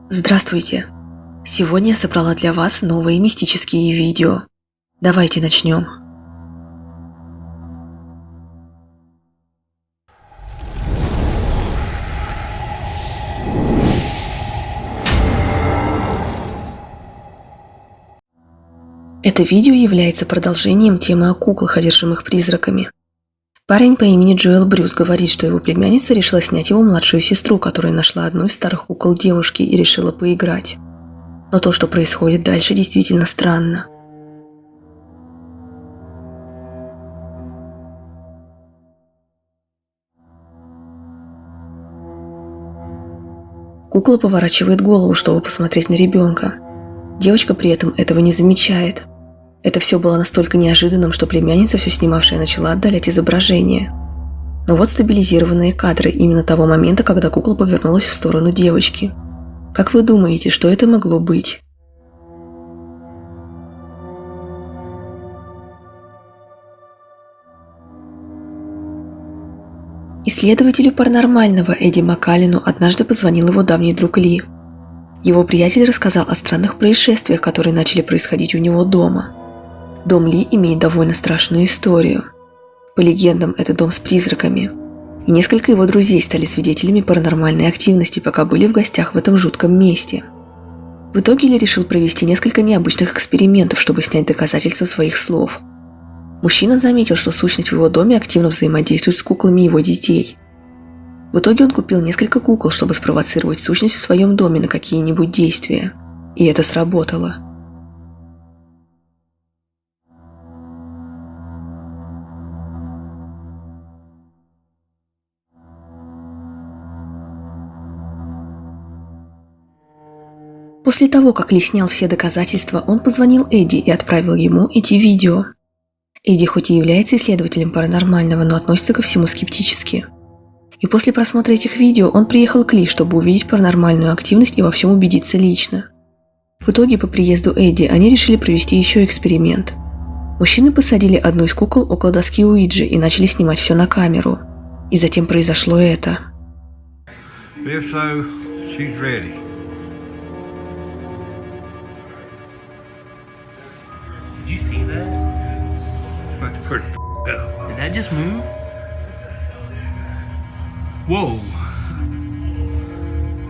Здравствуйте! Сегодня я собрала для вас новые мистические видео. Давайте начнем. Это видео является продолжением темы о куклах, одержимых призраками. Парень по имени Джоэл Брюс говорит, что его племянница решила снять его младшую сестру, которая нашла одну из старых кукол девушки и решила поиграть. Но то, что происходит дальше, действительно странно. Кукла поворачивает голову, чтобы посмотреть на ребенка. Девочка при этом этого не замечает. Это все было настолько неожиданным, что племянница, все снимавшая, начала отдалять изображение. Но вот стабилизированные кадры именно того момента, когда кукла повернулась в сторону девочки. Как вы думаете, что это могло быть? Исследователю паранормального Эдди Маккалину однажды позвонил его давний друг Ли. Его приятель рассказал о странных происшествиях, которые начали происходить у него дома. Дом Ли имеет довольно страшную историю. По легендам, это дом с призраками. И несколько его друзей стали свидетелями паранормальной активности, пока были в гостях в этом жутком месте. В итоге Ли решил провести несколько необычных экспериментов, чтобы снять доказательства своих слов. Мужчина заметил, что сущность в его доме активно взаимодействует с куклами его детей. В итоге он купил несколько кукол, чтобы спровоцировать сущность в своем доме на какие-нибудь действия. И это сработало. После того, как Ли снял все доказательства, он позвонил Эдди и отправил ему эти видео. Эдди хоть и является исследователем паранормального, но относится ко всему скептически. И после просмотра этих видео он приехал к Ли, чтобы увидеть паранормальную активность и во всем убедиться лично. В итоге по приезду Эдди они решили провести еще эксперимент. Мужчины посадили одну из кукол около доски Уиджи и начали снимать все на камеру. И затем произошло это. Did you see that? That's pretty up. Did that just move? Whoa.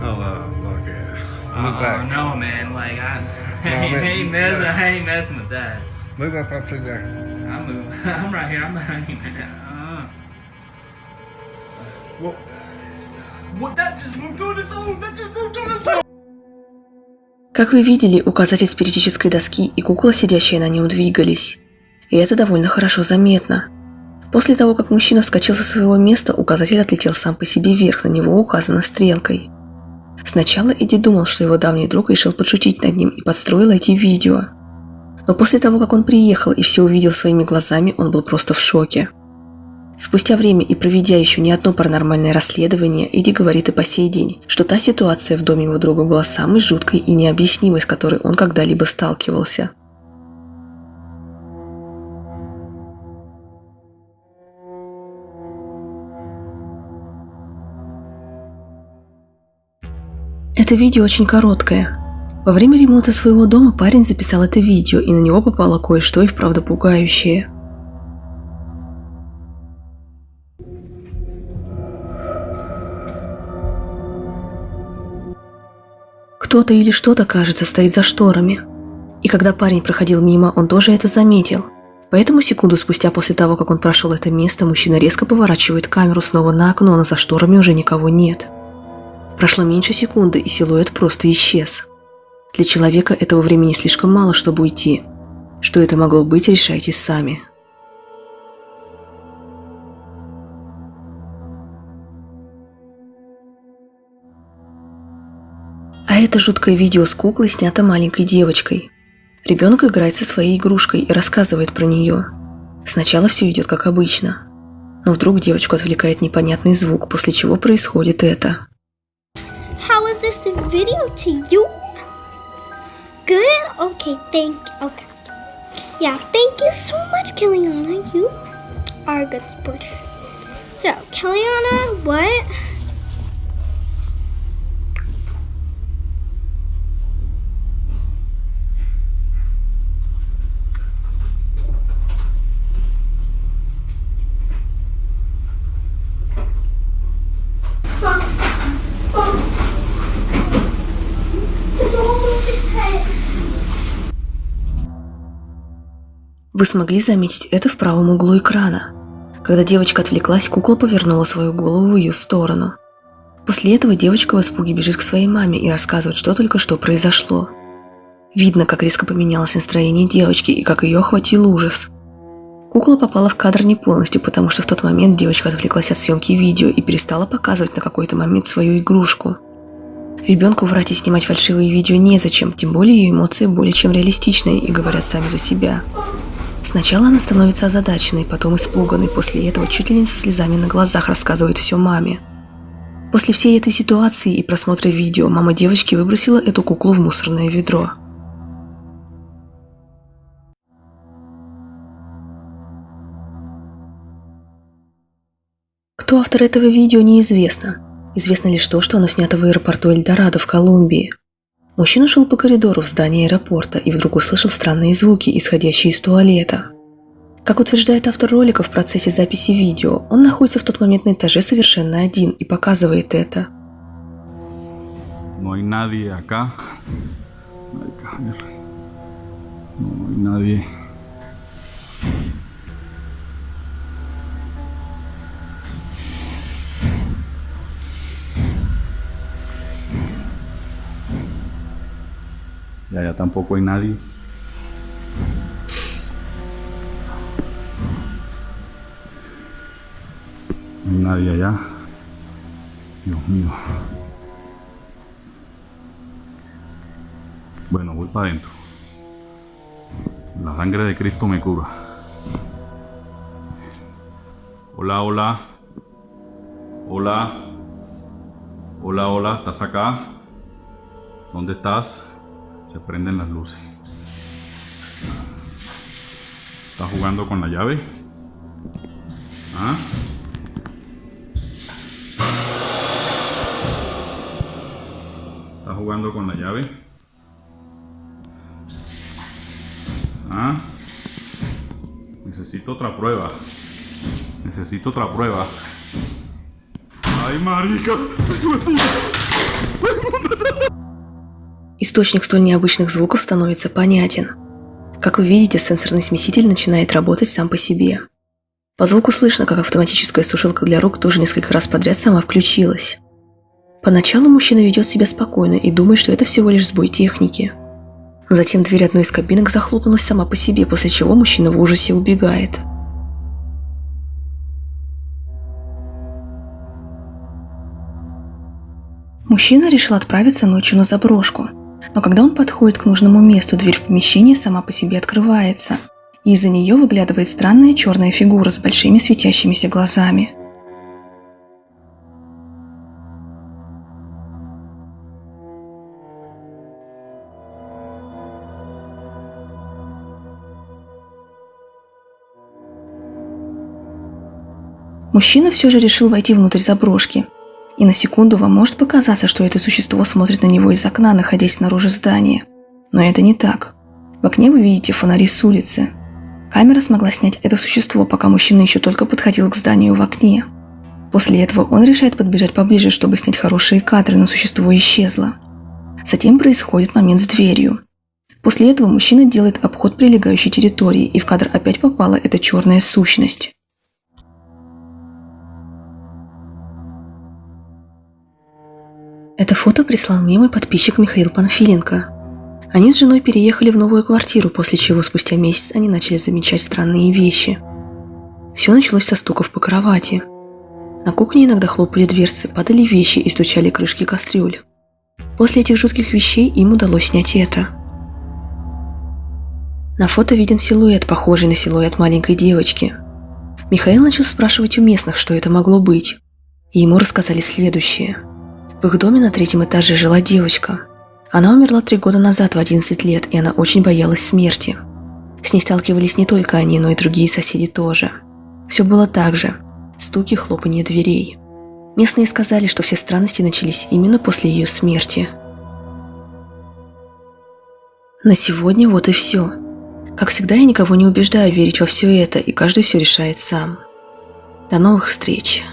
Oh, look at it. Move back. No, man. Like I ain't messing with that. Move up to there. I'm right here. I'm behind you, man. What? That just moved on its own. That just moved on its own. Как вы видели, указатель спиритической доски и кукла, сидящая на нем, двигались. И это довольно хорошо заметно. После того, как мужчина вскочил со своего места, указатель отлетел сам по себе вверх, на него указано стрелкой. Сначала Эдди думал, что его давний друг решил подшутить над ним и подстроил эти видео. Но после того, как он приехал и все увидел своими глазами, он был просто в шоке. Спустя время и проведя еще не одно паранормальное расследование, Эдди говорит и по сей день, что та ситуация в доме его друга была самой жуткой и необъяснимой, с которой он когда-либо сталкивался. Это видео очень короткое. Во время ремонта своего дома парень записал это видео, и на него попало кое-что и вправду пугающее. Кто-то или что-то, кажется, стоит за шторами. И когда парень проходил мимо, он тоже это заметил. Поэтому секунду спустя после того, как он прошел это место, мужчина резко поворачивает камеру снова на окно, но за шторами уже никого нет. Прошло меньше секунды, и силуэт просто исчез. Для человека этого времени слишком мало, чтобы уйти. Что это могло быть, решайте сами. А это жуткое видео с куклой снято маленькой девочкой. Ребенок играет со своей игрушкой и рассказывает про нее. Сначала все идет как обычно. Но вдруг девочку отвлекает непонятный звук, после чего происходит это. How was this video to you? Good? Okay, thank you. Okay. Yeah, thank you so much, Kellyanna. You are a good sport. So, Kellyanna, what? Вы смогли заметить это в правом углу экрана. Когда девочка отвлеклась, кукла повернула свою голову в ее сторону. После этого девочка в испуге бежит к своей маме и рассказывает, что только что произошло. Видно, как резко поменялось настроение девочки и как ее охватил ужас. Кукла попала в кадр не полностью, потому что в тот момент девочка отвлеклась от съемки видео и перестала показывать на какой-то момент свою игрушку. Ребенку врать и снимать фальшивые видео незачем, тем более ее эмоции более чем реалистичные и говорят сами за себя. Сначала она становится озадаченной, потом испуганной, после этого чуть ли не со слезами на глазах рассказывает все маме. После всей этой ситуации и просмотра видео мама девочки выбросила эту куклу в мусорное ведро. Кто автор этого видео, неизвестно. Известно лишь то, что оно снято в аэропорту Эльдорадо в Колумбии. Мужчина шел по коридору в здании аэропорта и вдруг услышал странные звуки, исходящие из туалета. Как утверждает автор ролика, в процессе записи видео, он находится в тот момент на этаже совершенно один и показывает это. No hay nadie acá. No hay cámara. No hay nadie. Y allá tampoco hay nadie. No hay nadie allá. Dios mío. Bueno, voy para adentro. La sangre de Cristo me cura. Hola, hola. Hola. Hola, hola. ¿Estás acá? ¿Dónde estás? Se prenden las luces. ¿Estás jugando con la llave? ¿Ah? ¿Estás jugando con la llave? ¿Ah? Necesito otra prueba. Necesito otra prueba. ¡Ay, marica! Источник столь необычных звуков становится понятен. Как вы видите, сенсорный смеситель начинает работать сам по себе. По звуку слышно, как автоматическая сушилка для рук тоже несколько раз подряд сама включилась. Поначалу мужчина ведет себя спокойно и думает, что это всего лишь сбой техники. Затем дверь одной из кабинок захлопнулась сама по себе, после чего мужчина в ужасе убегает. Мужчина решил отправиться ночью на заброшку. Но когда он подходит к нужному месту, дверь в помещение сама по себе открывается, и из-за нее выглядывает странная черная фигура с большими светящимися глазами. Мужчина все же решил войти внутрь заброшки. И на секунду вам может показаться, что это существо смотрит на него из окна, находясь снаружи здания. Но это не так. В окне вы видите фонари с улицы. Камера смогла снять это существо, пока мужчина еще только подходил к зданию в окне. После этого он решает подбежать поближе, чтобы снять хорошие кадры, но существо исчезло. Затем происходит момент с дверью. После этого мужчина делает обход прилегающей территории, и в кадр опять попала эта черная сущность. Это фото прислал мне мой подписчик Михаил Панфиленко. Они с женой переехали в новую квартиру, после чего спустя месяц они начали замечать странные вещи. Все началось со стуков по кровати. На кухне иногда хлопали дверцы, падали вещи и стучали крышки кастрюль. После этих жутких вещей им удалось снять это. На фото виден силуэт, похожий на силуэт маленькой девочки. Михаил начал спрашивать у местных, что это могло быть. И ему рассказали следующее. В их доме на 3-м этаже жила девочка. Она умерла 3 года назад в 11 лет, и она очень боялась смерти. С ней сталкивались не только они, но и другие соседи тоже. Все было так же. Стуки, хлопанье дверей. Местные сказали, что все странности начались именно после ее смерти. На сегодня вот и все. Как всегда, я никого не убеждаю верить во все это, и каждый все решает сам. До новых встреч!